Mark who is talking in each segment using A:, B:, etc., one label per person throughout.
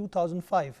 A: 2005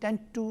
A: 10 to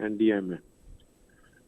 B: NDMA,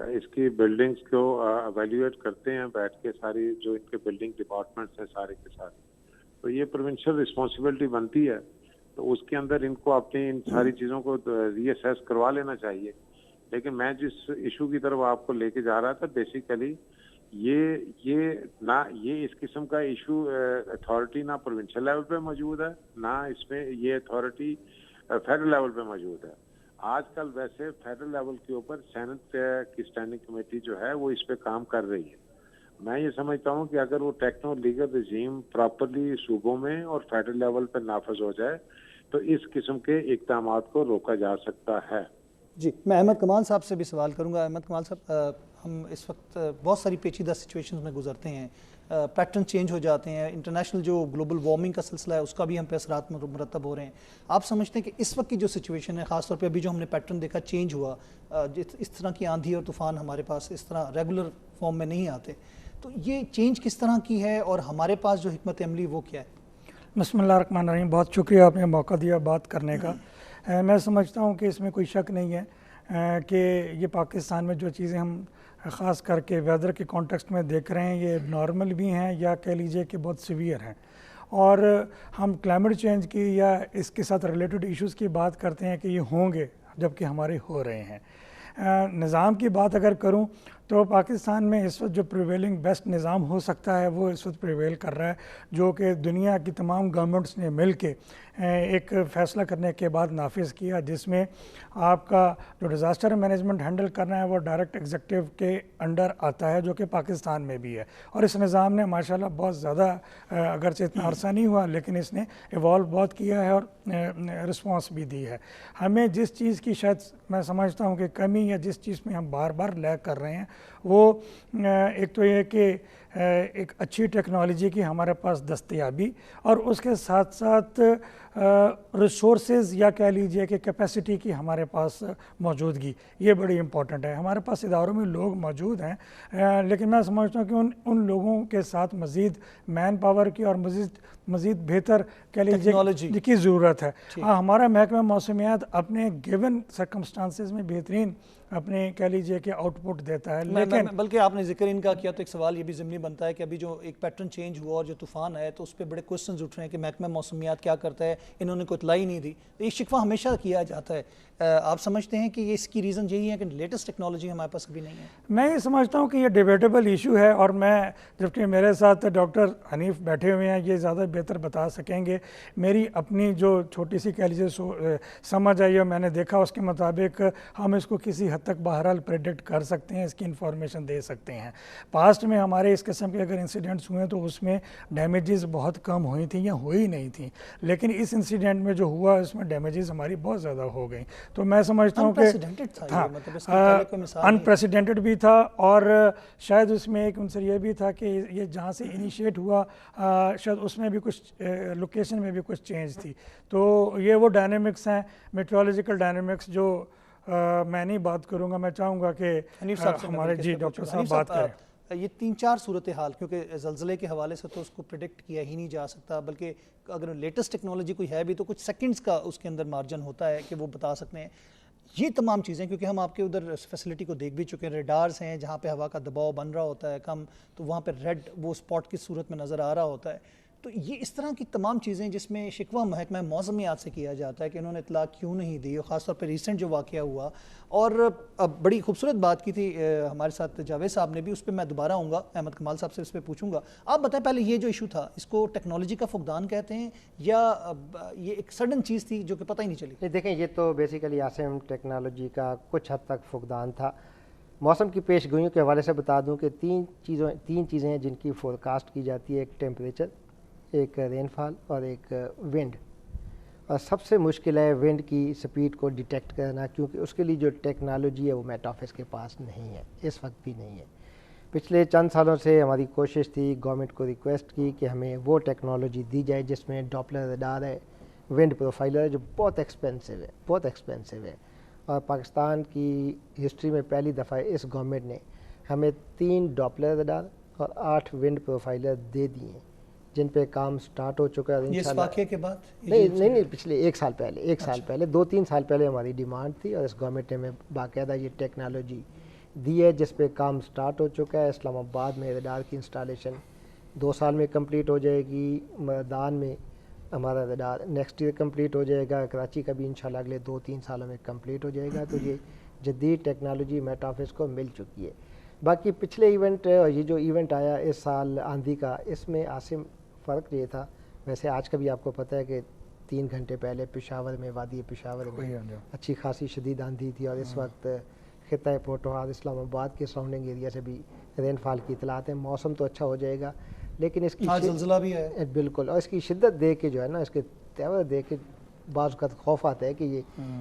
B: اس کی buildings کو evaluate کرتے ہیں بیٹھ کے ساری جو ان کے بلڈنگ ڈپارٹمنٹس ہیں سارے کے سارے, تو یہ پروونشل رسپانسبلٹی بنتی ہے. تو اس کے اندر ان کو اپنی ان ساری چیزوں کو ری اسیس کروا لینا چاہیے. لیکن میں جس ایشو کی طرف آپ کو لے کے جا رہا تھا بیسیکلی یہ نہ یہ اس قسم کا ایشو اتھارٹی نہ پروونشل لیول پہ موجود ہے, نہ اس میں یہ اتھارٹی فیڈرل لیول پہ موجود ہے. آج کل ویسے فیڈرل لیول کے اوپر سینٹ کی اسٹینڈنگ کمیٹی جو ہے وہ اس پہ کام کر رہی ہے. میں یہ سمجھتا ہوں کہ اگر وہ ٹیکنو لیگل رجیم پراپرلی صوبوں میں اور فیڈرل لیول پہ نافذ ہو جائے تو اس قسم کے اقدامات کو روکا جا سکتا ہے.
A: جی, میں احمد کمال صاحب سے بھی سوال کروں گا. احمد کمال صاحب, ہم اس وقت بہت ساری پیچیدہ سچویشنز میں گزرتے ہیں, پیٹرن چینج ہو جاتے ہیں, انٹرنیشنل جو گلوبل وارمنگ کا سلسلہ ہے اس کا بھی ہم پہ اثرات مرتب ہو رہے ہیں. آپ سمجھتے ہیں کہ اس وقت کی جو سچویشن ہے, خاص طور پہ ابھی جو ہم نے پیٹرن دیکھا چینج ہوا, اس طرح کی آندھی اور طوفان ہمارے پاس اس طرح ریگولر فارم میں نہیں آتے, تو یہ چینج کس طرح کی ہے اور ہمارے پاس جو حکمت عملی وہ کیا ہے؟
C: بسم اللہ الرحمن الرحیم. بہت شکریہ آپ نے موقع دیا بات کرنے کا. میں سمجھتا ہوں کہ اس میں کوئی شک نہیں ہے کہ یہ پاکستان میں جو چیزیں ہم خاص کر کے ویدر کے کانٹیکسٹ میں دیکھ رہے ہیں یہ نارمل بھی ہیں یا کہہ لیجئے کہ بہت سیویئر ہیں. اور ہم کلائمیٹ چینج کی یا اس کے ساتھ ریلیٹڈ ایشوز کی بات کرتے ہیں کہ یہ ہوں گے جبکہ ہمارے ہو رہے ہیں. نظام کی بات اگر کروں تو پاکستان میں اس وقت جو پریویلنگ بیسٹ نظام ہو سکتا ہے وہ اس وقت پریویل کر رہا ہے, جو کہ دنیا کی تمام گورنمنٹس نے مل کے ایک فیصلہ کرنے کے بعد نافذ کیا, جس میں آپ کا جو ڈیزاسٹر مینجمنٹ ہینڈل کرنا ہے وہ ڈائریکٹ ایگزیکٹو کے انڈر آتا ہے, جو کہ پاکستان میں بھی ہے. اور اس نظام نے ماشاءاللہ بہت زیادہ, اگرچہ اتنا عرصہ نہیں ہوا لیکن اس نے ایوالو بہت کیا ہے اور رسپانس بھی دی ہے. ہمیں جس چیز کی شاید میں سمجھتا ہوں کہ کمی یا جس چیز میں ہم بار بار لیک کر رہے ہیں وہ ایک تو یہ کہ ایک اچھی ٹیکنالوجی کی ہمارے پاس دستیابی اور اس کے ساتھ ساتھ ریسورسز یا کہہ لیجئے کہ کیپیسٹی کی ہمارے پاس موجودگی, یہ بڑی امپورٹنٹ ہے. ہمارے پاس اداروں میں لوگ موجود ہیں لیکن میں سمجھتا ہوں کہ ان لوگوں کے ساتھ مزید مین پاور کی اور مزید بہتر کہہ لیجیے کی ضرورت ہے. ہمارا محکمہ موسمیات اپنے گیون سرکمسٹانسز میں بہترین اپنے کہہ لیجئے کہ آؤٹ پٹ دیتا ہے. لیکن
A: بلکہ آپ نے ذکر ان کا کیا تو ایک سوال یہ بھی ضمنی بنتا ہے کہ ابھی جو ایک پیٹرن چینج ہوا اور جو طوفان ہے تو اس پہ بڑے کوسچنز اٹھ رہے ہیں کہ محکمہ موسمیات کیا کرتا ہے, انہوں نے کوئی اطلاع ہی نہیں دی. یہ شکوہ ہمیشہ کیا جاتا ہے. آپ سمجھتے ہیں کہ یہ اس کی ریزن یہی ہے کہ لیٹسٹ ٹیکنالوجی ہمارے پاس ابھی نہیں ہے؟
C: میں یہ سمجھتا ہوں کہ یہ ڈیبیٹیبل ایشو ہے, اور میں جبکہ میرے ساتھ ڈاکٹر حنیف بیٹھے ہوئے ہیں یہ زیادہ بہتر بتا سکیں گے. میری اپنی جو چھوٹی سی کہہ لیجیے سمجھ آئی ہے, میں نے دیکھا اس کے مطابق ہم اس کو کسی حد تک بہرحال پریڈکٹ کر سکتے ہیں, اس کی انفارمیشن دے سکتے ہیں. پاسٹ میں ہمارے اس قسم کے اگر انسیڈنٹس ہوئے تو اس میں ڈیمیجز بہت کم ہوئی تھیں یا ہوئی نہیں تھیں, لیکن اس انسیڈنٹ میں جو ہوا اس میں ڈیمیجز ہماری بہت زیادہ ہو گئیں. تو میں سمجھتا ہوں کہ انپریسیڈنٹڈ بھی تھا, اور شاید اس میں ایک عنصر یہ بھی تھا کہ یہ جہاں سے انیشیٹ ہوا شاید اس میں بھی کچھ لوکیشن میں بھی کچھ چینج تھی. تو یہ وہ ڈائنامکس ہیں, میٹرولوجیکل ڈائنامکس, جو میں نہیں بات کروں گا. میں چاہوں گا کہ ہمارے جی ڈاکٹر صاحب بات کریں.
A: یہ 3-4 صورتحال, کیونکہ زلزلے کے حوالے سے تو اس کو پریڈکٹ کیا ہی نہیں جا سکتا, بلکہ اگر لیٹسٹ ٹیکنالوجی کوئی ہے بھی تو کچھ سیکنڈز کا اس کے اندر مارجن ہوتا ہے کہ وہ بتا سکتے ہیں. یہ تمام چیزیں کیونکہ ہم آپ کے ادھر فیسلٹی کو دیکھ بھی چکے ہیں, ریڈارز ہیں جہاں پہ ہوا کا دباؤ بن رہا ہوتا ہے کم, تو وہاں پہ ریڈ وہ اسپاٹ کی صورت میں نظر آ رہا ہوتا ہے. تو یہ اس طرح کی تمام چیزیں جس میں شکوہ محکمہ موسمیات سے کیا جاتا ہے کہ انہوں نے اطلاع کیوں نہیں دی, اور خاص طور پہ ریسنٹ جو واقعہ ہوا. اور بڑی خوبصورت بات کی تھی ہمارے ساتھ جاوید صاحب نے بھی, اس پہ میں دوبارہ آؤں گا, احمد کمال صاحب سے اس پہ پوچھوں گا. آپ بتائیں پہلے یہ جو ایشو تھا اس کو ٹیکنالوجی کا فقدان کہتے ہیں یا یہ ایک سڈن چیز تھی جو کہ پتہ ہی نہیں چلی؟
D: دیکھیں یہ تو بیسیکلی عاصم ٹیکنالوجی کا کچھ حد تک فقدان تھا. موسم کی پیش گوئیوں کے حوالے سے بتا دوں کہ تین چیزیں ہیں جن کی فورکاسٹ کی جاتی ہے, ایک ٹیمپریچر, ایک رین فال اور ایک ونڈ. اور سب سے مشکل ہے ونڈ کی سپیڈ کو ڈیٹیکٹ کرنا, کیونکہ اس کے لیے جو ٹیکنالوجی ہے وہ میٹ آفس کے پاس نہیں ہے, اس وقت بھی نہیں ہے. پچھلے چند سالوں سے ہماری کوشش تھی, گورنمنٹ کو ریکویسٹ کی کہ ہمیں وہ ٹیکنالوجی دی جائے جس میں ڈاپلر ریڈار ہے, ونڈ پروفائلر ہے, جو بہت ایکسپینسو ہے. اور پاکستان کی ہسٹری میں پہلی دفعہ اس گورنمنٹ نے ہمیں 3 ڈاپلر ریڈار اور 8 ونڈ پروفائلر دے دیے ہیں, جن پہ کام سٹارٹ ہو چکا ہے.
A: اس واقعے کے بعد
D: نہیں پچھلے 1 سال پہلے 2-3 سال پہلے ہماری ڈیمانڈ تھی, اور اس گورنمنٹ نے ہمیں باقاعدہ یہ ٹیکنالوجی دی ہے جس پہ کام سٹارٹ ہو چکا ہے. اسلام آباد میں ریڈار کی انسٹالیشن 2 سال میں کمپلیٹ ہو جائے گی. میدان میں ہمارا ریڈار نیکسٹ ایئر کمپلیٹ ہو جائے گا. کراچی کا بھی انشاءاللہ اگلے 2-3 سالوں میں کمپلیٹ ہو جائے گا. تو یہ جدید ٹیکنالوجی میٹ آفس کو مل چکی ہے. باقی پچھلے ایونٹ اور یہ جو ایونٹ آیا اس سال آندھی کا, اس میں عاصم فرق یہ تھا, ویسے آج کا بھی آپ کو پتہ ہے کہ 3 گھنٹے پہلے پشاور میں, وادی پشاور میں اچھی خاصی شدید آندھی تھی, اور اس وقت خطہ پوٹوہار اسلام آباد کے سراؤنڈنگ ایریا سے بھی رین فال کی اطلاعات ہیں. موسم تو اچھا ہو جائے گا لیکن اس کی
A: زلزلہ بھی ہے
D: بالکل, اور اس کی شدت دیکھ کے جو ہے نا, اس کے تیور دیکھ کے بعض اوقات خوف آتا ہے کہ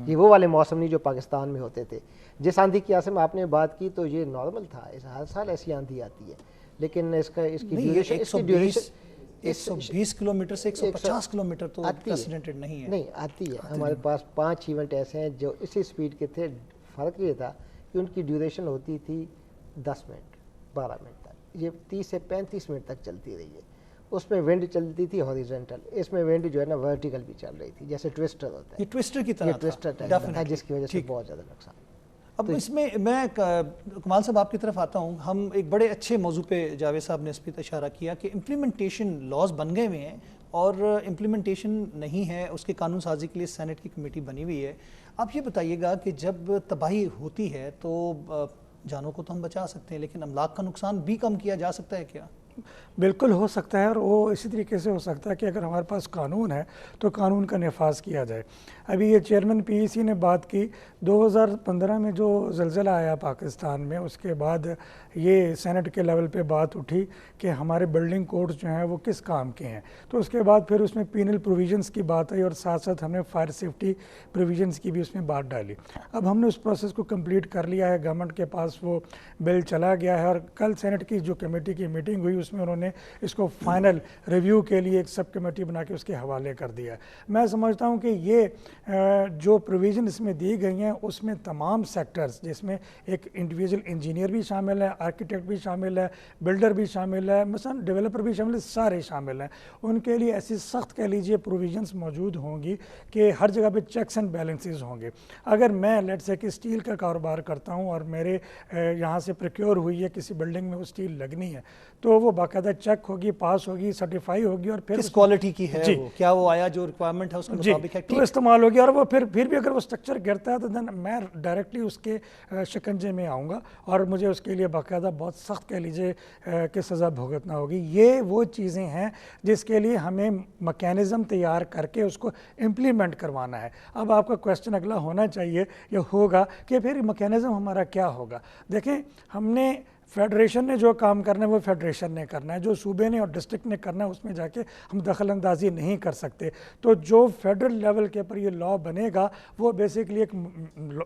D: یہ وہ والے موسم نہیں جو پاکستان میں ہوتے تھے. جس آندھی کی عاصم آپ نے بات کی تو یہ نارمل تھا, ہر سال ایسی آندھی آتی ہے, لیکن اس کی ڈیوریشن
A: 120 کلومیٹر سے 150 کلومیٹر تو پریسیڈنٹڈ نہیں ہے.
D: نہیں آتی ہے. ہمارے پاس 5 ایونٹ ایسے ہیں جو اسی سپیڈ کے تھے. فرق یہ تھا کہ ان کی ڈیوریشن ہوتی تھی 10 منٹ 12 منٹ تک, یہ 30 سے 35 منٹ تک چلتی رہی ہے. اس میں ونڈ چلتی تھی ہاریزونٹل, اس میں ونڈ جو ہے نا ورٹیکل بھی چل رہی تھی, جیسے ٹویسٹر ہوتا ہے.
A: یہ ٹویسٹر کی طرح
D: تھا جس کی وجہ سے بہت زیادہ نقصان.
A: اب اس میں میں کمال صاحب آپ کی طرف آتا ہوں. ہم ایک بڑے اچھے موضوع پہ جاوید صاحب نے اس پہ اشارہ کیا کہ امپلیمنٹیشن لاز بن گئے ہوئے ہیں اور امپلیمنٹیشن نہیں ہے, اس کے قانون سازی کے لیے سینٹ کی کمیٹی بنی ہوئی ہے. آپ یہ بتائیے گا کہ جب تباہی ہوتی ہے تو جانوں کو تو ہم بچا سکتے ہیں, لیکن املاک کا نقصان بھی کم کیا جا سکتا ہے کیا؟
C: بالکل ہو سکتا ہے, اور وہ اسی طریقے سے ہو سکتا ہے کہ اگر ہمارے پاس قانون ہے تو قانون کا نفاذ کیا جائے. ابھی یہ چیئرمین پی ای سی نے بات کی 2015 میں جو زلزلہ آیا پاکستان میں, اس کے بعد یہ سینٹ کے لیول پہ بات اٹھی کہ ہمارے بلڈنگ کوڈز جو ہیں وہ کس کام کے ہیں. تو اس کے بعد پھر اس میں پینل پروویژنس کی بات آئی, اور ساتھ ساتھ ہم نے فائر سیفٹی پروویژنس کی بھی اس میں بات ڈالی. اب ہم نے اس پروسیس کو کمپلیٹ کر لیا ہے, گورنمنٹ کے پاس وہ بل چلا گیا ہے, اور کل سینٹ کی جو کمیٹی کی میٹنگ ہوئی اس میں انہوں نے اس کو فائنل ریویو کے لیے ایک سب کمیٹی بنا کے اس کے حوالے کر دیا ہے. میں سمجھتا ہوں کہ یہ جو پروویژن اس میں دی گئی ہیں اس میں تمام سیکٹرز, جس میں ایک انڈیویجول انجینئر بھی شامل ہے, آرکیٹیکٹ بھی شامل ہے, بلڈر بھی شامل ہے, مثلا ڈیولپر بھی شامل ہے, سارے شامل ہیں. ان کے لیے ایسی سخت کہہ لیجیے پروویژنس موجود ہوں گی کہ ہر جگہ پہ چیکس اینڈ بیلنسز ہوں گے. اگر میں لیٹ سے کہ اسٹیل کا کاروبار کرتا ہوں اور میرے یہاں سے پروکیور ہوئی ہے کسی بلڈنگ میں وہ اسٹیل لگنی ہے, تو وہ باقاعدہ چیک ہوگی, پاس ہوگی, سرٹیفائی ہوگی, اور پھر
A: کس کوالٹی کی ہے, کیا وہ آیا جو ریکوائرمنٹ ہے اس کے مطابق ہے,
C: تو استعمال ہوگی. اور وہ پھر بھی اگر وہ سٹرکچر گرتا ہے تو دین میں ڈائریکٹلی اس کے شکنجے میں آؤں گا, اور مجھے اس کے لیے باقاعدہ بہت سخت کہہ لیجیے کہ سزا بھگتنا ہوگی. یہ وہ چیزیں ہیں جس کے لیے ہمیں میکینزم تیار کر کے اس کو امپلیمنٹ کروانا ہے. اب آپ کا کویسچن اگلا ہونا چاہیے یا ہوگا کہ پھر میکینزم ہمارا کیا ہوگا. دیکھیں, ہم نے فیڈریشن نے جو کام کرنا ہے وہ فیڈریشن نے کرنا ہے, جو صوبے نے اور ڈسٹرکٹ نے کرنا ہے اس میں جا کے ہم دخل اندازی نہیں کر سکتے. تو جو فیڈرل لیول کے پر یہ لاء بنے گا وہ بیسیکلی ایک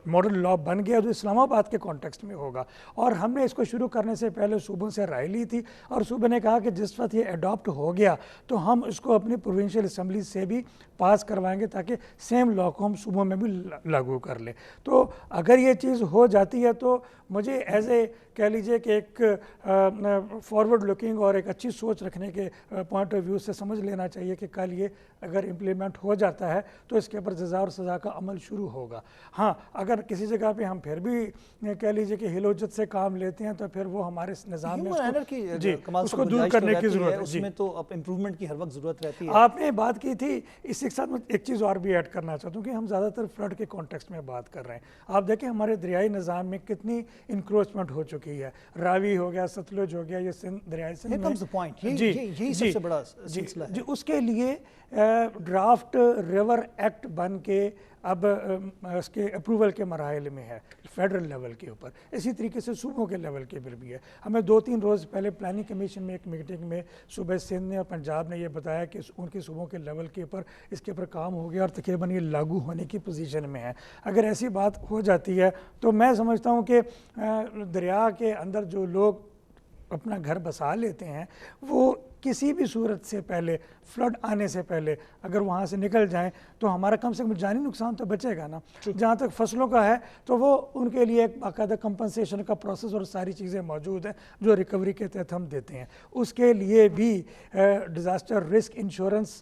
C: ماڈل لاء بن گیا جو اسلام آباد کے کانٹیکسٹ میں ہوگا. اور ہم نے اس کو شروع کرنے سے پہلے صوبوں سے رائے لی تھی, اور صوبے نے کہا کہ جس وقت یہ اڈاپٹ ہو گیا تو ہم اس کو اپنی پروونشل اسمبلی سے بھی پاس کروائیں گے تاکہ سیم لاء کو ہم صوبوں میں بھی لاگو کر لیں. تو اگر یہ چیز ہو جاتی ہے تو مجھے ایز اے کہہ لیجئے کہ ایک فارورڈ لکنگ اور ایک اچھی سوچ رکھنے کے پوائنٹ آف ویو سے سمجھ لینا چاہیے کہ کل یہ اگر امپلیمنٹ ہو جاتا ہے تو اس کے اوپر جزا اور سزا کا عمل شروع ہوگا. ہاں, اگر کسی جگہ پہ ہم پھر بھی کہہ لیجئے کہ ہلوجت سے کام لیتے ہیں تو پھر وہ ہمارے نظام میں اس کو دور کرنے کی ضرورت ہے.
A: اس میں تو امپروومنٹ کی ہر وقت ضرورت رہتی ہے.
C: آپ نے بات کی تھی, اس کے ساتھ میں ایک چیز اور بھی ایڈ کرنا چاہتا ہوں کہ ہم زیادہ تر فلڈ کے کانٹیکسٹ میں بات کر رہے ہیں. آپ دیکھیں ہمارے دریائی نظام میں کتنی انکروچمنٹ ہو چکی ہے, راوی ہو گیا, ستلج ہو گیا, یہ سندھ دریائے سندھ میں,
A: یہی سب سے بڑا سلسلہ ہے.
C: اس کے لیے ڈرافٹ ریور ایکٹ بن کے اب اس کے اپروول کے مراحل میں ہے فیڈرل لیول کے اوپر. اسی طریقے سے صوبوں کے لیول کے پر بھی ہے. ہمیں 2-3 روز پہلے پلاننگ کمیشن میں ایک میٹنگ میں صوبہ سندھ نے اور پنجاب نے یہ بتایا کہ ان کے صوبوں کے لیول کے اوپر اس کے اوپر کام ہو گیا اور تقریباً یہ لاگو ہونے کی پوزیشن میں ہے. اگر ایسی بات ہو جاتی ہے تو میں سمجھتا ہوں کہ دریا کے اندر جو لوگ اپنا گھر بسا لیتے ہیں وہ کسی بھی صورت سے پہلے, فلڈ آنے سے پہلے اگر وہاں سے نکل جائیں تو ہمارا کم سے کم جانی نقصان تو بچے گا نا. جہاں تک فصلوں کا ہے تو وہ ان کے لیے ایک باقاعدہ کمپنسیشن کا پروسیس اور ساری چیزیں موجود ہیں جو ریکوری کے تحت ہم دیتے ہیں. اس کے لیے بھی disaster risk insurance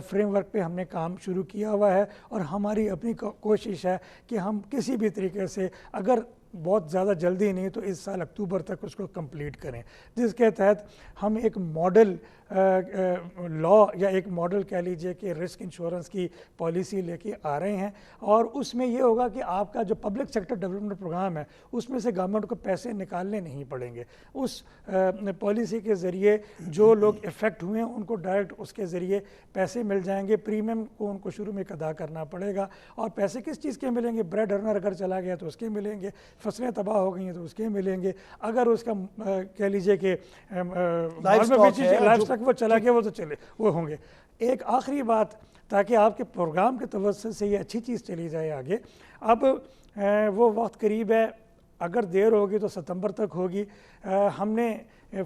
C: frame work پہ ہم نے کام شروع کیا ہوا ہے, اور ہماری اپنی کوشش ہے کہ ہم کسی بھی طریقے سے اگر بہت زیادہ جلدی نہیں تو اس سال اکتوبر تک اس کو کمپلیٹ کریں، جس کے تحت ہم ایک ماڈل لا یا ایک ماڈل کہہ لیجئے کہ رسک انشورنس کی پالیسی لے کے آ رہے ہیں، اور اس میں یہ ہوگا کہ آپ کا جو پبلک سیکٹر ڈیولپمنٹ پروگرام ہے اس میں سے گورنمنٹ کو پیسے نکالنے نہیں پڑیں گے. اس پالیسی کے ذریعے جو لوگ افیکٹ ہوئے ہیں ان کو ڈائریکٹ اس کے ذریعے پیسے مل جائیں گے. پریمیم کو ان کو شروع میں ادا کرنا پڑے گا، اور پیسے کس چیز کے ملیں گے؟ بریڈ ارنر اگر چلا گیا تو اس کے ملیں گے، فصلیں تباہ ہو گئی ہیں تو اس کے ملیں گے، اگر اس کا کہہ لیجئے کہ لائف سٹاک وہ چلا گیا وہ تو چلے وہ ہوں گے. ایک آخری بات تاکہ آپ کے پروگرام کے توسط سے یہ اچھی چیز چلی جائے آگے، اب وہ وقت قریب ہے، اگر دیر ہوگی تو ستمبر تک ہوگی. ہم نے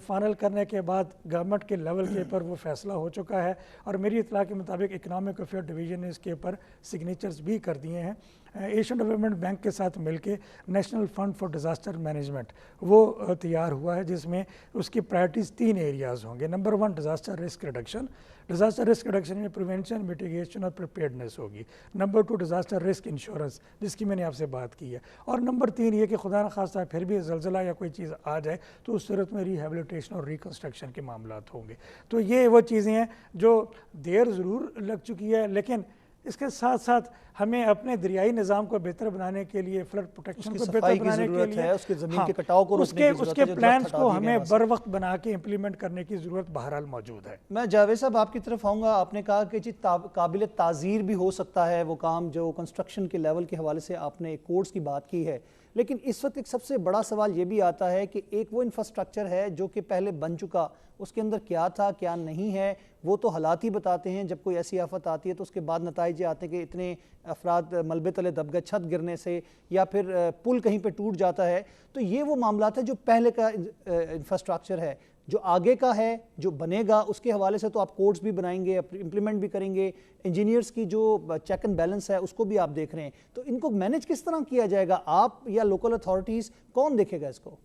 C: فائنل کرنے کے بعد گورنمنٹ کے لیول کے اوپر وہ فیصلہ ہو چکا ہے، اور میری اطلاع کے مطابق اکنامک افیئر ڈویژن نے اس کے اوپر سگنیچرز بھی کر دیے ہیں. ایشین ڈیولپمنٹ بینک کے ساتھ مل کے national fund for disaster management وہ تیار ہوا ہے، جس میں اس کی پرائرٹیز 3 ایریاز ہوں گے. Number 1 disaster risk reduction. Disaster risk reduction میں پریونشن، میٹیگیشن اور پریپیئرڈنس ہوگی. نمبر 2 ڈیزاسٹر رسک انشورنس، جس کی میں نے آپ سے بات کی ہے. اور نمبر 3 یہ کہ خدا نخواستہ پھر بھی زلزلہ یا کوئی چیز آ جائے تو اس صورت میں ریہیبلیٹیشن اور ریکنسٹرکشن کے معاملات ہوں گے. تو یہ وہ چیزیں ہیں جو دیر ضرور لگ چکی ہے، لیکن اس کے ساتھ ساتھ ہمیں اپنے دریائی نظام کو بہتر بنانے کے لیے، فلڈ پروٹیکشن کو بہتر بنانے کے لیے،
A: اس کے زمین کے کٹاؤ کو روکنے کی ضرورت ہے،
C: اس کے پلانز کو ہمیں بر وقت بنا کے امپلیمنٹ کرنے کی ضرورت بہرحال موجود ہے.
A: میں جاوید صاحب آپ کی طرف آؤں گا. آپ نے کہا کہ جی قابل تعزیر بھی ہو سکتا ہے وہ کام جو کنسٹرکشن کے لیول کے حوالے سے آپ نے کوڈز کی بات کی ہے، لیکن اس وقت ایک سب سے بڑا سوال یہ بھی آتا ہے کہ ایک وہ انفراسٹرکچر ہے جو کہ پہلے بن چکا، اس کے اندر کیا تھا کیا نہیں ہے وہ تو حالات ہی بتاتے ہیں. جب کوئی ایسی آفت آتی ہے تو اس کے بعد نتائج آتے ہیں کہ اتنے افراد ملبے تلے دب گئے چھت گرنے سے، یا پھر پل کہیں پہ ٹوٹ جاتا ہے. تو یہ وہ معاملات ہیں جو پہلے کا انفراسٹرکچر ہے. جو آگے کا ہے جو بنے گا اس کے حوالے سے تو آپ کوڈز بھی بنائیں گے، امپلیمنٹ بھی کریں گے، انجینئرز کی جو چیک اینڈ بیلنس ہے اس کو بھی آپ دیکھ رہے ہیں. تو ان کو مینج کس طرح کیا جائے گا؟ آپ یا لوکل اتھارٹیز، کون دیکھے گا اس کو؟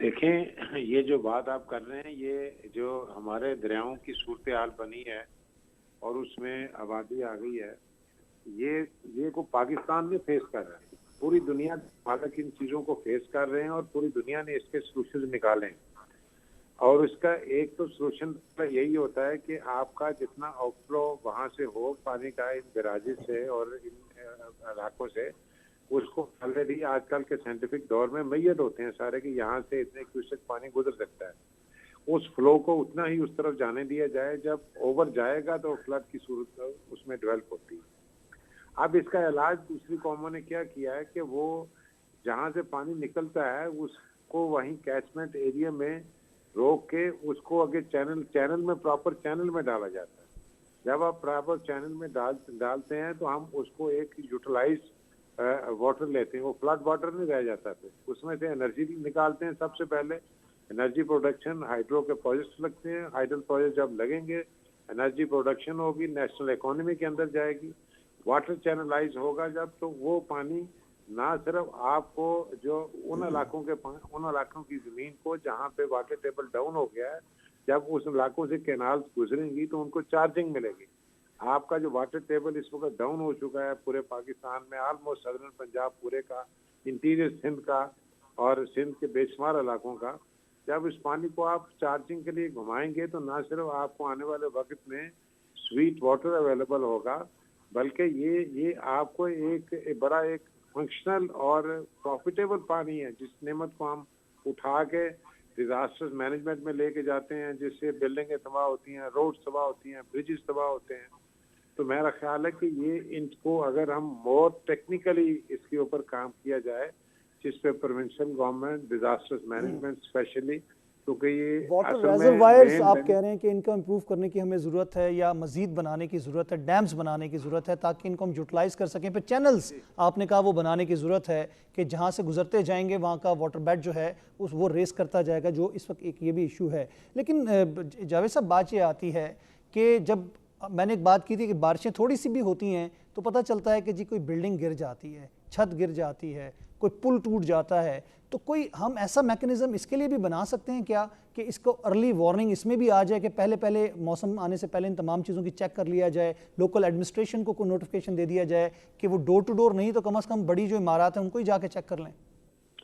B: دیکھیں، یہ جو بات آپ کر رہے ہیں، یہ جو ہمارے دریاؤں کی صورتحال بنی ہے اور اس میں آبادی آ گئی ہے، یہ کو پاکستان میں فیس کر رہا ہے. پوری دنیا مالک ان چیزوں کو فیس کر رہے ہیں اور پوری دنیا نے اس کے سلوشن نکالے ہیں. اور اس کا ایک تو سلوشن یہی ہوتا ہے کہ آپ کا جتنا آؤٹ فلو وہاں سے ہو پانی کا، ان بیراجز سے اور ان علاقوں سے، اس کو آلریڈی آج کل کے سائنٹیفک دور میں میت ہوتے ہیں سارے کہ یہاں سے اتنے کیوسک پانی گزر سکتا ہے. اس فلو کو اتنا ہی اس طرف جانے دیا جائے، جب اوور جائے گا تو فلڈ کی صورت اس میں ڈیولپ ہوتی ہے. اب اس کا علاج دوسری قوموں نے کیا کیا ہے کہ وہ جہاں سے پانی نکلتا ہے اس کو وہیں کیچمنٹ ایریا میں روک کے اس کو اگے چینل میں پراپر چینل میں ڈالا جاتا ہے. جب آپ پراپر چینل میں ڈالتے ہیں تو ہم اس کو ایک یوٹیلائز واٹر لیتے ہیں، وہ فلڈ واٹر نہیں رہ جاتا. پھر اس میں سے انرجی نکالتے ہیں. سب سے پہلے انرجی پروڈکشن، ہائیڈرو کے پروجیکٹس لگتے ہیں. ہائیڈرو پروجیکٹ جب لگیں گے، انرجی پروڈکشن ہوگی، نیشنل اکانومی کے اندر جائے گی. واٹر چینلائز ہوگا جب، تو وہ پانی نہ صرف آپ کو جو ان علاقوں کی زمین کو جہاں پہ واٹر ٹیبل ڈاؤن ہو گیا ہے، جب اس علاقوں سے کینال گزریں گی تو ان کو چارجنگ ملے گی. آپ کا جو واٹر ٹیبل اس وقت ڈاؤن ہو چکا ہے پورے پاکستان میں، آلموسٹ سدرن پنجاب پورے کا، انٹیریئر سندھ کا اور سندھ کے بے شمار علاقوں کا، جب اس پانی کو آپ چارجنگ کے لیے گھمائیں گے تو نہ صرف آپ کو آنے والے وقت میں سویٹ واٹر اویلیبل ہوگا، بلکہ یہ آپ کو ایک بڑا ایک فنکشنل اور پروفیٹیبل پانی ہے، جس نعمت کو ہم اٹھا کے ڈیزاسٹر مینجمنٹ میں لے کے جاتے ہیں، جس سے بلڈنگیں تباہ ہوتی ہیں، روڈز تباہ ہوتی ہیں، بریجز تباہ ہوتے ہیں. تو میرا خیال ہے کہ یہ ان کو اگر ہم مور ٹیکنیکلی اس کے اوپر کام کیا جائے، جس پہ prevention government, disaster management specially, کیونکہ یہ
A: واٹر ریزروائرز آپ کہہ رہے ہیں کہ ان کو امپروو کرنے کی ہمیں ضرورت ہے یا مزید بنانے کی ضرورت ہے، ڈیمز بنانے کی ضرورت ہے تاکہ ان کو ہم یوٹیلائز کر سکیں. پھر چینلز آپ نے کہا وہ بنانے کی ضرورت ہے کہ جہاں سے گزرتے جائیں گے وہاں کا واٹر بیڈ جو ہے وہ ریز کرتا جائے گا، جو اس وقت ایک یہ بھی ایشو ہے. لیکن جاوید صاحب بات یہ آتی ہے کہ جب میں نے ایک بات کی تھی کہ بارشیں تھوڑی سی بھی ہوتی ہیں تو پتہ چلتا ہے کہ جی کوئی بلڈنگ گر جاتی ہے، چھت گر جاتی ہے، کوئی پل ٹوٹ جاتا ہے. تو کوئی ہم ایسا میکنزم اس کے لیے بھی بنا سکتے ہیں کیا کہ اس کو ارلی وارننگ اس میں بھی آ جائے کہ پہلے موسم آنے سے پہلے ان تمام چیزوں کی چیک کر لیا جائے، لوکل ایڈمنسٹریشن کو کوئی نوٹیفیکیشن دے دیا جائے کہ وہ ڈور ٹو ڈور نہیں تو کم از کم بڑی جو عمارات ہیں ان کو ہی جا کے چیک کر لیں؟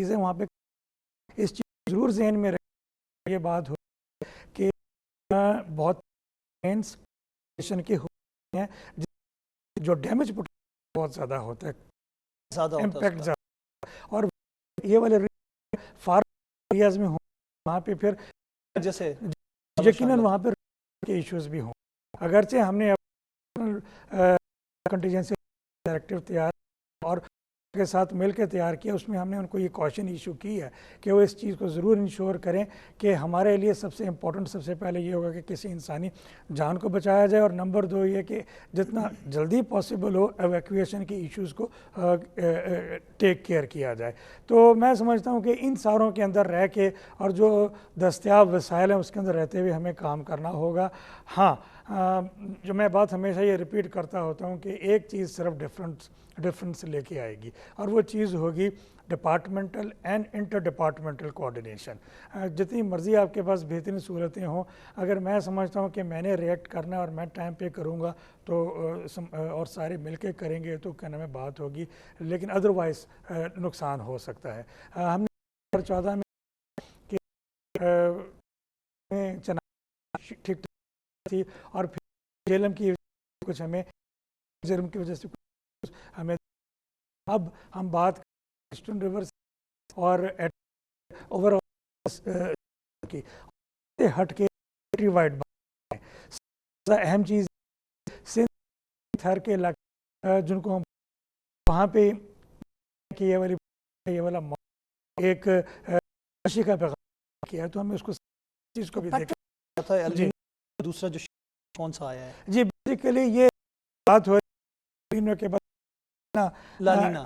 C: چیز ہے وہاں پہ اس چیز ضرور ذہن میں رکھ یہ بات ہو کہ بہت کی ہوتی ہیں جو ڈیمیج بہت زیادہ ہوتا ہے،
A: زیادہ
C: امپیکٹ زیادہ، اور یہ والے فار ایریاز میں ہوں وہاں پہ پھر
A: جیسے
C: یقیناً وہاں پہ کے ایشوز بھی ہوں. اگرچہ ہم نے کنٹیجنسی ڈائریکٹیو تیار اور کے ساتھ مل کے تیار کیا، اس میں ہم نے ان کو یہ کوشچن ایشو کی ہے کہ وہ اس چیز کو ضرور انشور کریں کہ ہمارے لیے سب سے امپورٹنٹ سب سے پہلے یہ ہوگا کہ کسی انسانی جان کو بچایا جائے، اور نمبر 2 یہ کہ جتنا جلدی پاسبل ہو ایویکویشن کے ایشوز کو ٹیک کیئر کیا جائے. تو میں سمجھتا ہوں کہ ان ساروں کے اندر رہ کے اور جو دستیاب وسائل ہیں اس کے اندر رہتے ہوئے ہمیں کام کرنا ہوگا. ہاں جو میں بات ہمیشہ یہ ریپیٹ کرتا ہوتا ہوں کہ ایک چیز صرف ڈفرینس لے کے آئے گی، اور وہ چیز ہوگی departmental and interdepartmental coordination. جتنی مرضی آپ کے پاس بہترین صورتیں ہوں، اگر میں سمجھتا ہوں کہ میں نے ریئیکٹ کرنا ہے اور میں ٹائم پہ کروں گا تو اور سارے مل کے کریں گے تو کہنے میں بات ہوگی، لیکن ادروائز نقصان ہو سکتا ہے. ہم نے 2014 میں کہ ٹھیک ٹھاک تھی، اور پھر جیلم کی کچھ ہمیں جرم کی وجہ سے ہمیں اب ہم بات ایسٹرن ریور اور اوور کی ہٹ کے وائڈ اہم چیز تھر کے علاقے جن کو ہم وہاں پہ کہ یہ والا ایک خوشی کا پیغام کیا ہے، تو ہمیں اس کو چیز کو بھی دیکھا
A: تھا. دوسرا جو کون سا آیا ہے
C: جی بیسیکلی یہ بات ہو رہی کے بعد
A: لانینا،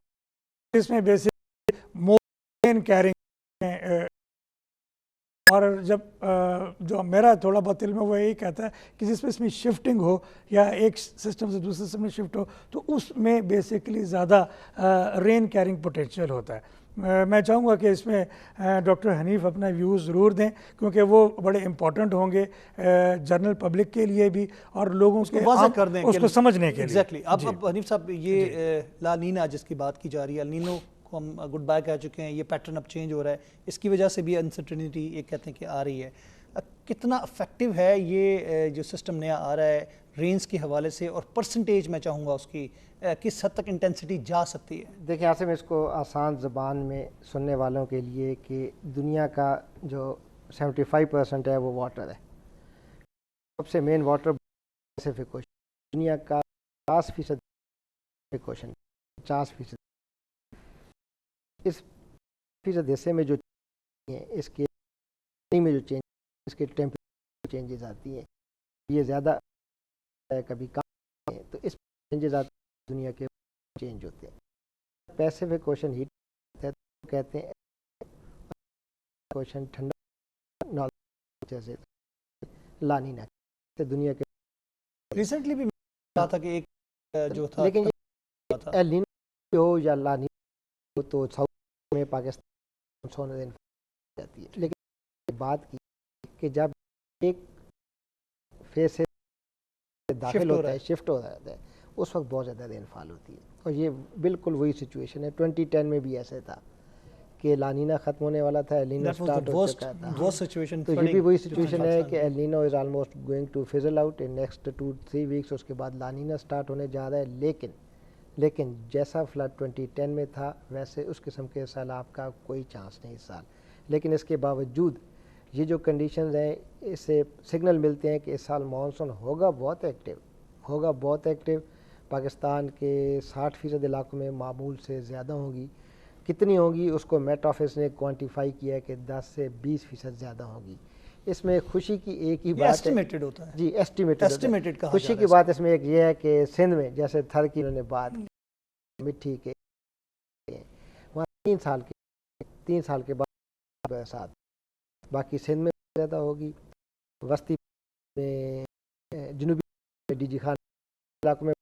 C: اس میں بیسک مور کیرنگ، اور جب جو میرا تھوڑا بہت علم ہے وہ یہی کہتا ہے کہ جس میں اس میں شفٹنگ ہو یا ایک سسٹم سے دوسرے سسٹم میں شفٹ ہو تو اس میں بیسیکلی زیادہ رین کیرنگ پوٹینشیل ہوتا ہے. میں چاہوں گا کہ اس میں ڈاکٹر حنیف اپنا ویوز ضرور دیں، کیونکہ وہ بڑے امپورٹنٹ ہوں گے جنرل پبلک کے لیے بھی اور لوگوں کو
A: واضح کر دیں
C: اس کو سمجھنے کے لیے.
A: ایگزیکٹلی. اب حنیف صاحب یہ لا نینا جس کی بات کی جا رہی ہے، النینو کو ہم گڈ بائی کہہ چکے ہیں، یہ پیٹرن اب چینج ہو رہا ہے، اس کی وجہ سے بھی انسرٹنٹی یہ کہتے ہیں کہ آ رہی ہے. کتنا افیکٹو ہے یہ جو سسٹم نیا آ رہا ہے رینز کے حوالے سے، اور پرسنٹیج میں چاہوں گا اس کی کس حد تک انٹینسٹی جا سکتی ہے؟
D: دیکھیں عاصم، اس کو آسان زبان میں سننے والوں کے لیے کہ دنیا کا جو 75% ہے وہ واٹر ہے. سب سے مین واٹر پیسیفک اوشن، دنیا کا 50% اوشن، 50%. اس فیصد حصے میں جو اس کے میں جو چینج، اس کے ٹیمپریچر چینجز آتی ہیں، یہ زیادہ کبھی کم ہیں، تو اس چینجز آتے ہیں دنیا کے چینج ہوتے ہیں. پیسیفک اوشن ہیٹ کہتے ہیں، اوشن ٹھنڈا جیسے لانینا دنیا کے
A: ریسنٹلی بھی کہا تھا کہ ایک جو تھا،
D: لیکن ایل نینو ہو یا لانینا ہو تو ساؤتھ میں پاکستان سونے دن جاتی ہے. لیکن بات کی کہ جب ایک فیز سے داخل ہوتا ہے، شفٹ ہو جاتا ہے، اس وقت بہت زیادہ رین فال ہوتی ہے. اور یہ بالکل وہی سچویشن ہے. 2010 میں بھی ایسے تھا کہ لانینا ختم ہونے والا تھا، ایل نینو سٹارٹ ہو چکا تھا. تو یہ بھی وہی سچویشن ہے کہ El Nino is almost going to fizzle out in next 2-3 weeks. اس کے بعد لانینا سٹارٹ ہونے جا رہا ہے. لیکن جیسا فلڈ 2010 میں تھا ویسے اس قسم کے سیلاب کا کوئی چانس نہیں اس سال. لیکن اس کے باوجود یہ جو کنڈیشنز ہیں، اس سے سگنل ملتے ہیں کہ اس سال مانسون ہوگا بہت ایکٹیو. پاکستان کے 60% علاقوں میں معمول سے زیادہ ہوں گی. کتنی ہوں گی اس کو میٹ آفس نے کوانٹیفائی کیا ہے کہ 10 سے 20% زیادہ ہوں گی. اس میں خوشی کی ایک ہی بات ہے،
A: ایسٹیمیٹڈ ہوتا ہے،
D: جی ایسٹیمیٹڈ. خوشی کی بات اس میں ایک یہ ہے کہ سندھ میں جیسے تھر کی انہوں نے بات مٹھی کے وہاں 3 سال کے بعد برسات، باقی سندھ میں زیادہ ہوگی. وسطی میں جنوبی ڈی جی خان علاقوں میں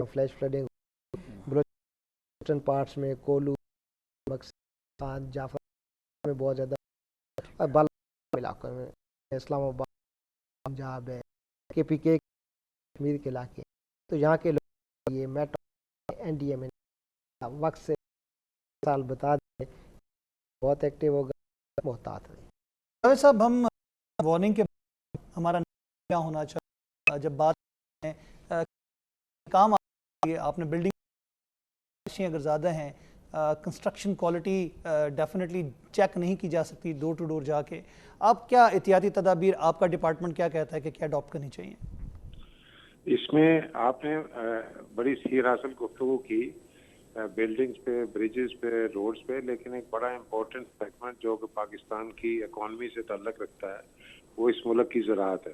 D: فلیش فلڈنگ، بلوچستان پارٹس میں کولو، مقصد، جعفر میں بہت زیادہ، اور بالا علاقوں میں اسلام آباد، پنجاب ہے، KPK کشمیر کے علاقے. تو یہاں کے لوگ یہ میٹرو NDM وقت سے سال بتا دیں بہت ایکٹیو ہوگا، محتاط رہے.
A: جاوید صاحب، ہم وارننگ کے ہمارا کیا ہونا چاہیے جب بات کام آپ نے بلڈنگ اگر زیادہ ہیں کنسٹرکشن کوالٹی ڈیفینیٹلی چیک نہیں کی جا سکتی ڈور ٹو ڈور جا کے، آپ کیا احتیاطی تدابیر آپ کا ڈپارٹمنٹ کیا کہتا ہے کہ کیا اڈاپٹ کرنی چاہیے؟
B: اس میں آپ نے بڑی سیر حاصل گفتگو کی بلڈنگز پہ، بریجز پہ، روڈز پہ، لیکن ایک بڑا امپورٹنٹ سیگمنٹ جو کہ پاکستان کی اکانومی سے تعلق رکھتا ہے وہ اس ملک کی زراعت ہے.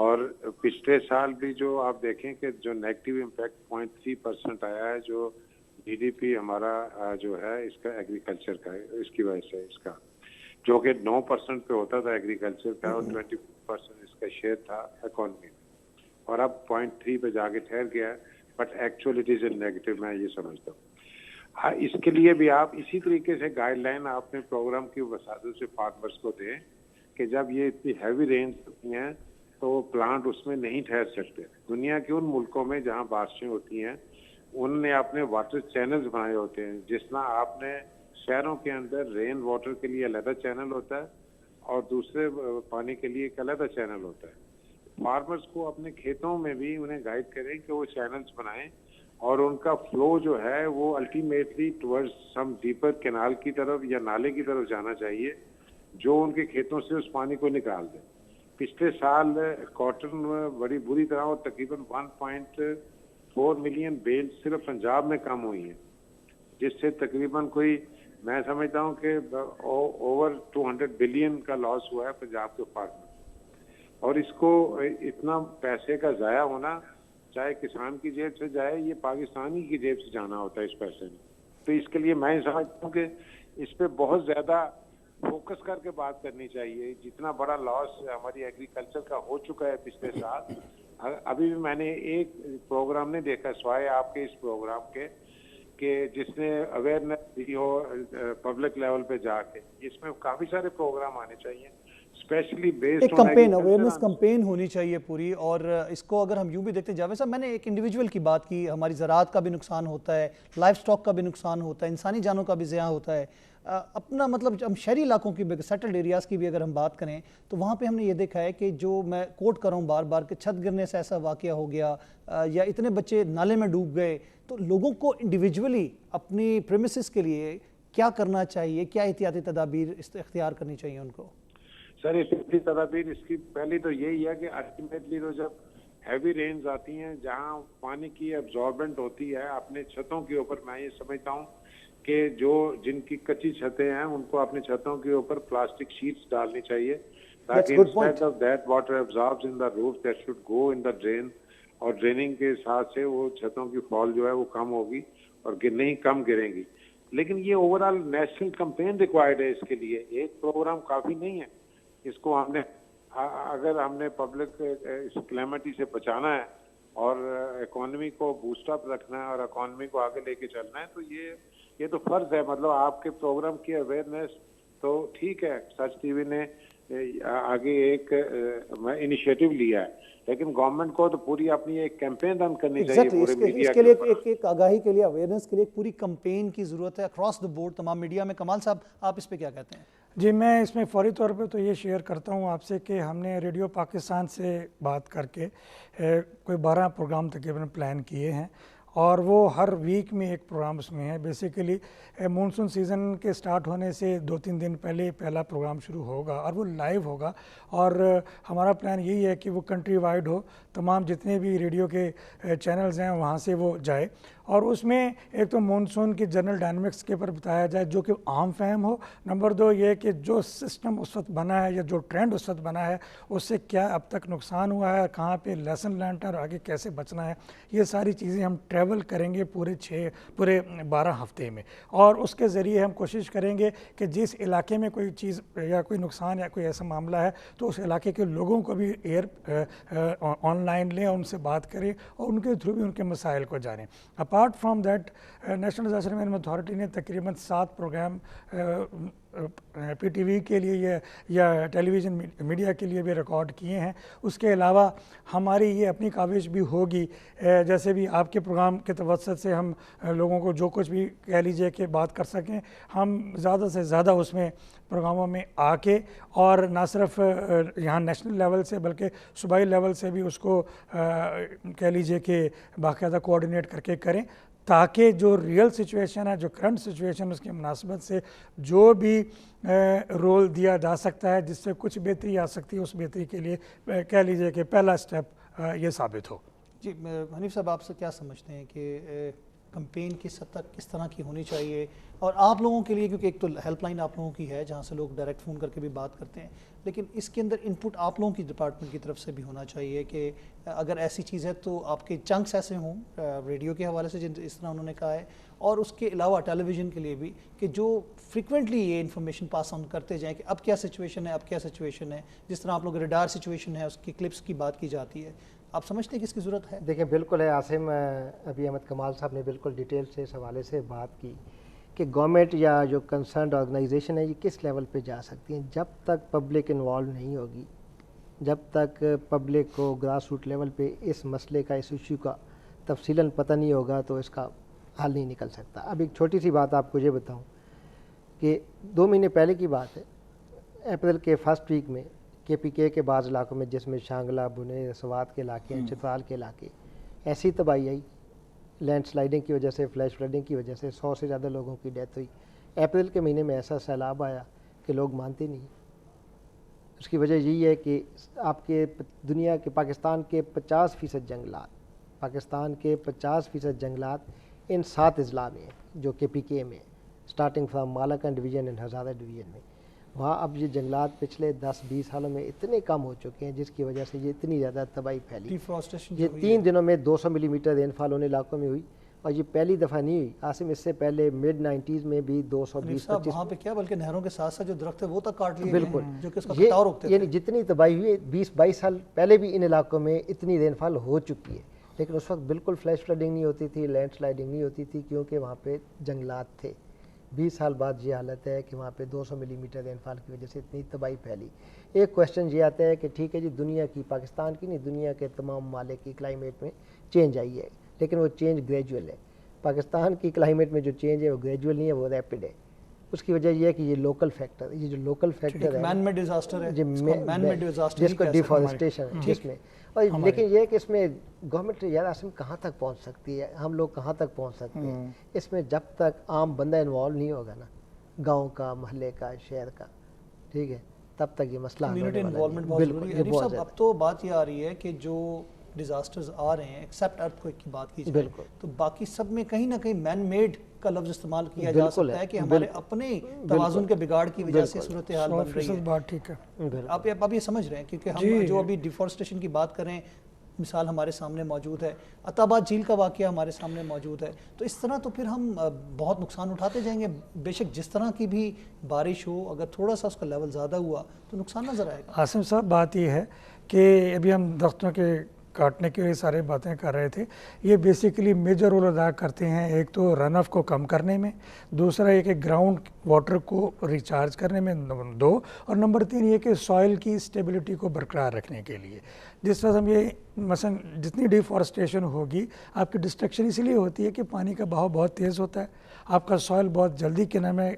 B: اور پچھلے سال بھی جو آپ دیکھیں کہ جو نیگیٹو امپیکٹ 0.3% آیا ہے جو جی ڈی پی ہمارا جو ہے اس کا ایگریکلچر کا ہے، اس کی وجہ سے اس کا جو کہ 9% پہ ہوتا تھا ایگریکلچر کا اور 20% اس کا شیئر تھا اکانومی میں، اور اب 0.3 پہ جا کے ٹھہر گیا ہے. But actually it is a negative, میں یہ سمجھتا ہوں. اس کے لیے بھی آپ اسی طریقے سے گائیڈ لائن آپ اپنے پروگرام کی وسادت سے فارمرز کو دیں کہ جب یہ اتنی ہیوی رینز ہوتی ہیں تو پلانٹ اس میں نہیں ٹھہر سکتے. دنیا کے ان ملکوں میں جہاں بارشیں ہوتی ہیں ان نے اپنے واٹر چینلز بنائے ہوتے ہیں، جس طرح آپ نے شہروں کے اندر رین واٹر کے لیے علیحدہ چینل ہوتا ہے اور دوسرے پانی کے لیے ایک علیحدہ چینل ہوتا ہے. فارمرز کو اپنے کھیتوں میں بھی انہیں گائیڈ کریں کہ وہ چینلز بنائیں اور ان کا فلو جو ہے وہ الٹیمیٹلی ٹورڈز سم ڈیپر کینال کی طرف یا نالے کی طرف جانا چاہیے جو ان کے کھیتوں سے اس پانی کو نکال دیں. پچھلے سال کاٹن بڑی بری طرح اور تقریباً 1.4 ملین بیل صرف پنجاب میں کم ہوئی ہیں، جس سے تقریباً کوئی میں سمجھتا ہوں کہ اوور 200 بلین کا لاس ہوا ہے پنجاب کے فارمر. اور اس کو اتنا پیسے کا ضائع ہونا، چاہے کسان کی جیب سے جائے یہ پاکستانی کی جیب سے جانا ہوتا ہے اس پیسے میں. تو اس کے لیے میں سمجھتا ہوں کہ اس پہ بہت زیادہ فوکس کر کے بات کرنی چاہیے. جتنا بڑا لاس ہماری ایگریکلچر کا ہو چکا ہے پچھلے سال، ابھی بھی میں نے ایک پروگرام نہیں دیکھا سوائے آپ کے اس پروگرام کے کہ جس نے اویئرنیس دی ہو پبلک لیول پہ جا کے. اس میں کافی سارے پروگرام آنے چاہیے اسپیشلی بیسڈ
A: ایک کمپین، اویئرنیس کمپین ہونی چاہیے پوری. اور اس کو اگر ہم یوں بھی دیکھتے ہیں جاوید صاحب، میں نے ایک انڈیویجول کی بات کی، ہماری زراعت کا بھی نقصان ہوتا ہے، لائف سٹاک کا بھی نقصان ہوتا ہے، انسانی جانوں کا بھی ضیاع ہوتا ہے. اپنا مطلب ہم شہری علاقوں کی سیٹلڈ ایریاز کی بھی اگر ہم بات کریں تو وہاں پہ ہم نے یہ دیکھا ہے کہ جو میں کوٹ کر رہا ہوں بار بار کہ چھت گرنے سے ایسا واقعہ ہو گیا یا اتنے بچے نالے میں ڈوب گئے. تو لوگوں کو انڈیویجولی اپنی پریمیسز کے لیے کیا کرنا چاہیے، کیا احتیاطی تدابیر اختیار کرنی چاہیے ان کو؟
B: سر احتیاطی تدابیر اس کی پہلی تو یہی ہے کہ الٹیمیٹلی تو جب ہیوی رینز آتی ہیں جہاں پانی کی ایبزاربنٹ ہوتی ہے اپنے چھتوں کے اوپر، میں یہ سمجھتا ہوں کہ جو جن کی کچی چھتیں ہیں ان کو اپنے چھتوں کے اوپر پلاسٹک شیٹس ڈالنی چاہیے تاکہ instead of that water absorbs in the roof that should go in the drain. اور ڈریننگ کے ساتھ سے وہ چھتوں کی فال جو ہے وہ کم ہوگی اور گرنے ہی کم گریں گی. لیکن یہ over all national campaign required ہے. اس کے لیے ایک پروگرام کافی نہیں ہے. اس کو ہم نے اگر ہم نے پبلک اس کلیمٹی سے بچانا ہے اور اکانومی کو بوسٹ اپ رکھنا ہے اور اکانومی کو آگے لے کے چلنا ہے تو یہ تو فرض ہے. مطلب آپ کے پروگرام کی اویئرنیس تو ٹھیک ہے، سچ ٹی وی نے آگے ایک انیشیٹو لیا ہے، لیکن گورنمنٹ کو تو پوری اپنی ایک کیمپین رن کرنی چاہیے پورے میڈیا
A: کے لیے. ایک آگاہی کے لیے، اویئرنیس کے لیے پوری کمپین کی ضرورت ہے اکراس دا بورڈ تمام میڈیا میں. کمال صاحب، آپ اس پہ کیا کہتے ہیں؟
C: جی، میں اس میں فوری طور پہ تو یہ شیئر کرتا ہوں آپ سے کہ ہم نے ریڈیو پاکستان سے بات کر کے کوئی 12 پروگرام تقریباً پلان کیے ہیں اور وہ ہر ویک میں ایک پروگرام اس میں ہے. بیسیکلی مونسون سیزن کے سٹارٹ ہونے سے 2-3 دن پہلے پہلا پروگرام شروع ہوگا اور وہ لائیو ہوگا. اور ہمارا پلان یہی ہے کہ وہ کنٹری وائڈ ہو، تمام جتنے بھی ریڈیو کے چینلز ہیں وہاں سے وہ جائے. اور اس میں ایک تو مونسون کی جنرل ڈائنامکس کے اوپر بتایا جائے جو کہ عام فہم ہو. نمبر 2 یہ کہ جو سسٹم اس وقت بنا ہے یا جو ٹرینڈ اس وقت بنا ہے اس سے کیا اب تک نقصان ہوا ہے، کہاں پہ لیسن لرنڈ ہے اور آگے کیسے بچنا ہے. یہ ساری چیزیں ہم ٹریول کریں گے پورے 12 ہفتے میں، اور اس کے ذریعے ہم کوشش کریں گے کہ جس علاقے میں کوئی چیز یا کوئی نقصان یا کوئی ایسا معاملہ ہے تو اس علاقے کے لوگوں کو بھی آن لائن لیں اور ان سے بات کریں اور ان کے تھرو بھی ان کے مسائل کو جانیں. Apart from that national disaster management authority نے تقریباً 7 پروگرام پی ٹی وی کے لیے یا ٹیلی ویژن میڈیا کے لیے بھی ریکارڈ کیے ہیں. اس کے علاوہ ہماری یہ اپنی کاوش بھی ہوگی جیسے بھی آپ کے پروگرام کے توسط سے ہم لوگوں کو جو کچھ بھی کہہ لیجئے کہ بات کر سکیں, ہم زیادہ سے زیادہ اس میں پروگراموں میں آ کے اور نہ صرف یہاں نیشنل لیول سے بلکہ صوبائی لیول سے بھی اس کو کہہ لیجئے کہ باقاعدہ کوآرڈینیٹ کر کے کریں, تاکہ جو ریئل سچویشن ہے, جو کرنٹ سچویشن, اس کی مناسبت سے جو بھی رول دیا جا سکتا ہے جس سے کچھ بہتری آ سکتی ہے, اس بہتری کے لیے کہہ لیجئے کہ پہلا سٹیپ یہ ثابت ہو.
A: جی حنیف صاحب, آپ سے کیا سمجھتے ہیں کہ کمپین کی سطح کس طرح کی ہونی چاہیے, اور آپ لوگوں کے لیے, کیونکہ ایک تو ہیلپ لائن آپ لوگوں کی ہے جہاں سے لوگ ڈائریکٹ فون کر کے بھی بات کرتے ہیں, لیکن اس کے اندر ان پٹ آپ لوگوں کی ڈپارٹمنٹ کی طرف سے بھی ہونا چاہیے کہ اگر ایسی چیز ہے تو آپ کے چنکس ایسے ہوں ریڈیو کے حوالے سے جس طرح انہوں نے کہا ہے, اور اس کے علاوہ ٹیلی ویژن کے لیے بھی کہ جو فریکوینٹلی یہ انفارمیشن پاس آن کرتے جائیں کہ اب کیا سچویشن ہے, اب کیا سچویشن ہے. جس طرح آپ لوگ ریڈار سچویشن ہے اس کی کلپس کی بات کی جاتی ہے, آپ سمجھتے ہیں کہ اس کی ضرورت ہے؟
D: دیکھیں بالکل ہے عاصم, ابھی احمد کمال صاحب نے بالکل ڈیٹیل سے اس حوالے سے بات کی کہ گورنمنٹ یا جو کنسرنڈ آرگنائزیشن ہے یہ کس لیول پہ جا سکتی ہیں. جب تک پبلک انوالو نہیں ہوگی, جب تک پبلک کو گراس روٹ لیول پہ اس مسئلے کا, اس ایشو کا تفصیلاً پتہ نہیں ہوگا تو اس کا حل نہیں نکل سکتا. اب ایک چھوٹی سی بات آپ کو یہ بتاؤں کہ 2 مہینے پہلے کی بات ہے, اپریل کے فرسٹ ویک میں کے پی کے بعض علاقوں میں جس میں شانگلہ, بنے, سوات کے علاقے ہیں, چترال کے علاقے, ایسی تباہی آئی لینڈ سلائڈنگ کی وجہ سے, فلیش فلڈنگ کی وجہ سے 100 سے زیادہ لوگوں کی ڈیتھ ہوئی. اپریل کے مہینے میں ایسا سیلاب آیا کہ لوگ مانتے نہیں. اس کی وجہ یہی ہے کہ آپ کے دنیا کے پاکستان کے 50% جنگلات, پاکستان کے 50% جنگلات ان 7 اضلاع میں ہیں جو کے پی کے میں, starting from Malakand division and Hazara division میں. وہاں اب یہ جنگلات پچھلے 10-20 سالوں میں اتنے کم ہو چکے ہیں جس کی وجہ سے یہ اتنی زیادہ تباہی پھیلی. یہ 3 دنوں میں 200 ملی میٹر رین فال ان علاقوں میں ہوئی, اور یہ پہلی دفعہ نہیں ہوئی عاصم, اس سے پہلے مڈ 90s میں بھی 220-25
A: وہاں پہ کیا بلکہ نہروں کے ساتھ ساتھ جو درخت ہے وہ تک کاٹ لیے
D: بالکل,
A: جو کہ اس کا کٹاؤ روکتے تھے.
D: یعنی جتنی تباہی ہوئی 20-22 سال پہلے بھی ان علاقوں میں اتنی رین فال ہو چکی ہے, لیکن اس وقت بالکل فلیش فلڈنگ نہیں ہوتی تھی, لینڈ سلائڈنگ نہیں ہوتی تھی, کیونکہ وہاں پہ جنگلات تھے. 20 سال بعد یہ حالت ہے کہ وہاں پہ 200 ملی میٹر رین فال کی وجہ سے اتنی تباہی پھیلی. ایک کویشچن یہ آتا ہے کہ ٹھیک ہے جی, دنیا کی, پاکستان کی نہیں, دنیا کے تمام ممالک کی کلائمیٹ میں چینج آئی ہے, لیکن وہ چینج گریجول ہے. پاکستان کی کلائمیٹ میں جو چینج ہے وہ گریجول نہیں ہے, وہ ریپڈ ہے. اس کی وجہ یہ ہے کہ یہ لوکل فیکٹر, یہ جو لوکل فیکٹر ہے,
A: مین میڈ ڈیزاسٹر ہے,
D: جس کو ڈیفارسٹیشن ہے جس میں, اور لیکن یہ ہے کہ اس میں گورنمنٹ یار عاصم کہاں تک پہنچ سکتی ہے, ہم لوگ کہاں تک پہنچ سکتے ہیں اس میں, جب تک عام بندہ انوالو نہیں ہوگا نا, گاؤں کا, محلے کا, شہر کا, ٹھیک ہے, تب تک یہ مسئلہ
A: کمیونٹی انوالومنٹ بہت ضروری ہے. صاحب اب تو بات یہ آ رہی ہے کہ جو ڈیزاسٹرز آ رہے ہیں, ایکسیپٹ ارتھ کوئک کی بات کی جائے تو باقی سب میں کہیں نہ کہیں مین میڈ کا لفظ استعمال کیا جا سکتا ہے کہ ہمارے اپنے توازن کے بگاڑ کی وجہ سے صورتحال بن رہی ہے.
C: بات ٹھیک ہے,
A: آپ یہ سمجھ رہے ہیں, کیونکہ ہم جو ابھی ڈیفارسٹیشن کی بات کریں, مثال ہمارے سامنے موجود ہے, عطا آباد جھیل کا واقعہ ہمارے سامنے موجود ہے, تو اس طرح تو پھر ہم بہت نقصان اٹھاتے جائیں گے. بے شک جس طرح کی بھی بارش ہو, اگر تھوڑا سا اس کا لیول زیادہ ہوا تو نقصان نظر آئے گا.
C: عاصم صاحب بات یہ ہے کہ ابھی ہم درختوں کے کاٹنے کے لیے سارے باتیں کر رہے تھے, یہ بیسیکلی میجر رول ادا کرتے ہیں. ایک تو رن آف کو کم کرنے میں, دوسرا یہ کہ گراؤنڈ واٹر کو ریچارج کرنے میں, 2, اور نمبر 3 یہ کہ سوائل کی اسٹیبلٹی کو برقرار رکھنے کے لیے. جس وقت ہم یہ مثلا جتنی ڈیفارسٹیشن ہوگی, آپ کی ڈسٹرکشن اس لیے ہوتی ہے کہ پانی کا بہاؤ بہت تیز ہوتا ہے, آپ کا سوائل بہت جلدی کے نام میں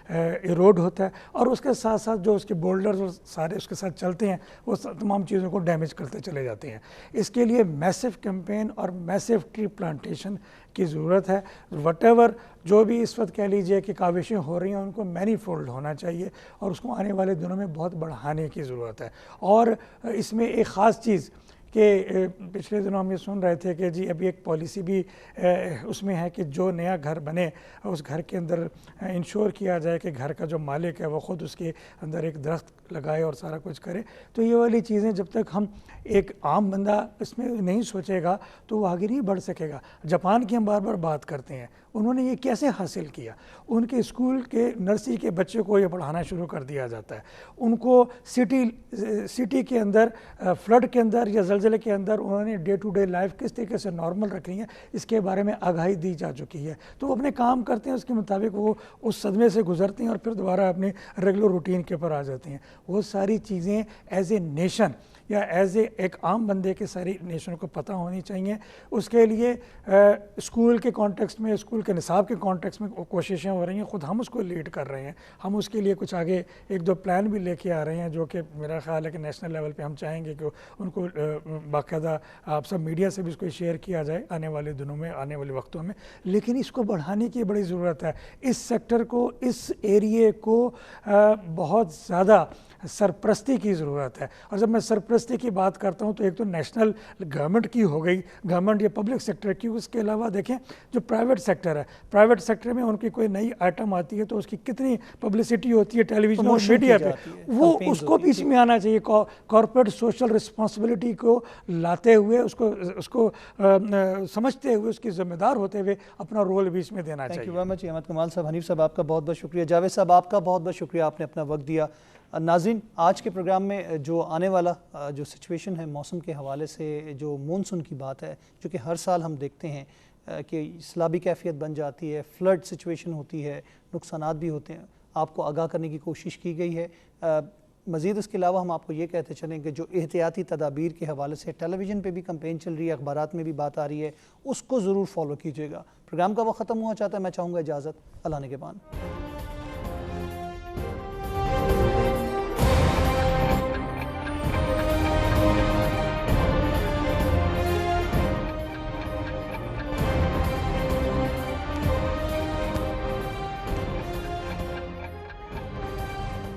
C: ایروڈ ہوتا ہے, اور اس کے ساتھ ساتھ جو اس کے بولڈرز سارے اس کے ساتھ چلتے ہیں وہ تمام چیزوں کو ڈیمیج کرتے چلے جاتے ہیں. اس کے لیے میسو کیمپین اور میسو ٹری پلانٹیشن کی ضرورت ہے. وٹ ایور جو بھی اس وقت کہہ لیجئے کہ کاوشیں ہو رہی ہیں ان کو مینی فولڈ ہونا چاہیے, اور اس کو آنے والے دنوں میں بہت بڑھانے کی ضرورت ہے. اور اس میں ایک خاص چیز کہ پچھلے دنوں ہم یہ سن رہے تھے کہ جی ابھی ایک پالیسی بھی اس میں ہے کہ جو نیا گھر بنے اس گھر کے اندر انشور کیا جائے کہ گھر کا جو مالک ہے وہ خود اس کے اندر ایک درخت لگائے اور سارا کچھ کرے. تو یہ والی چیزیں جب تک ہم ایک عام بندہ اس میں نہیں سوچے گا تو وہ آگے نہیں بڑھ سکے گا. جاپان کی ہم بار بار بات کرتے ہیں, انہوں نے یہ کیسے حاصل کیا؟ ان کے اسکول کے نرسری کے بچے کو یہ پڑھانا شروع کر دیا جاتا ہے، ان کو سٹی کے اندر فلڈ کے اندر یا زلزلے کے اندر انہوں نے ڈے ٹو ڈے لائف کس طریقے سے نارمل رکھنی ہے اس کے بارے میں آگاہی دی جا چکی ہے، تو وہ اپنے کام کرتے ہیں، اس کے مطابق وہ اس صدمے سے گزرتے ہیں اور پھر دوبارہ اپنے ریگولر روٹین کے اوپر آ جاتے ہیں۔ وہ ساری چیزیں ایز اے نیشن یا ایز اے ایک عام بندے کے ساری نیشن کو پتہ ہونی چاہیے۔ اس کے لیے اسکول کے کانٹیکسٹ میں، اسکول کے نصاب کے کانٹیکسٹ میں کوششیں ہو رہی ہیں، خود ہم اس کو لیڈ کر رہے ہیں، ہم اس کے لیے کچھ آگے ایک دو پلان بھی لے کے آ رہے ہیں جو کہ میرا خیال ہے کہ نیشنل لیول پہ ہم چاہیں گے کہ ان کو باقاعدہ آپ سب میڈیا سے بھی اس کو شیئر کیا جائے آنے والے دنوں میں، آنے والے وقتوں میں۔ لیکن اس کو بڑھانے کی بڑی ضرورت ہے، اس سیکٹر کو، اس ایریے کو بہت زیادہ سرپرستی کی ضرورت ہے۔ اور جب میں سرپرستی کی بات کرتا ہوں تو ایک تو نیشنل گورنمنٹ کی ہو گئی، گورنمنٹ یا پبلک سیکٹر کی، اس کے علاوہ دیکھیں جو پرائیویٹ سیکٹر ہے، پرائیویٹ سیکٹر میں ان کی کوئی نئی آئٹم آتی ہے تو اس کی کتنی پبلسٹی ہوتی ہے ٹیلی ویژن اور میڈیا پہ، وہ اس کو بھی اس میں آنا چاہیے۔ کارپوریٹ سوشل رسپانسبلٹی کو لاتے ہوئے، اس کو سمجھتے ہوئے، اس کی ذمہ دار ہوتے ہوئے اپنا رول بھی اس میں دینا چاہیے۔
A: Thank you very much Ahmad Kamal sahab, Hanif صاحب آپ کا بہت بہت شکریہ، جاوید صاحب آپ کا بہت بہت شکریہ، آپ نے اپنا وقت دیا۔ ناظرین، آج کے پروگرام میں جو آنے والا جو سچویشن ہے موسم کے حوالے سے، جو مونسون کی بات ہے، جو کہ ہر سال ہم دیکھتے ہیں کہ سیلابی کیفیت بن جاتی ہے، فلڈ سچویشن ہوتی ہے، نقصانات بھی ہوتے ہیں، آپ کو آگاہ کرنے کی کوشش کی گئی ہے۔ مزید اس کے علاوہ ہم آپ کو یہ کہتے چلیں کہ جو احتیاطی تدابیر کے حوالے سے ٹیلی ویژن پہ بھی کمپین چل رہی ہے، اخبارات میں بھی بات آ رہی ہے، اس کو ضرور فالو کیجیے گا۔ پروگرام کا وقت ختم ہوا چاہتا ہے، میں چاہوں گا اجازت، اللہ نگہبان۔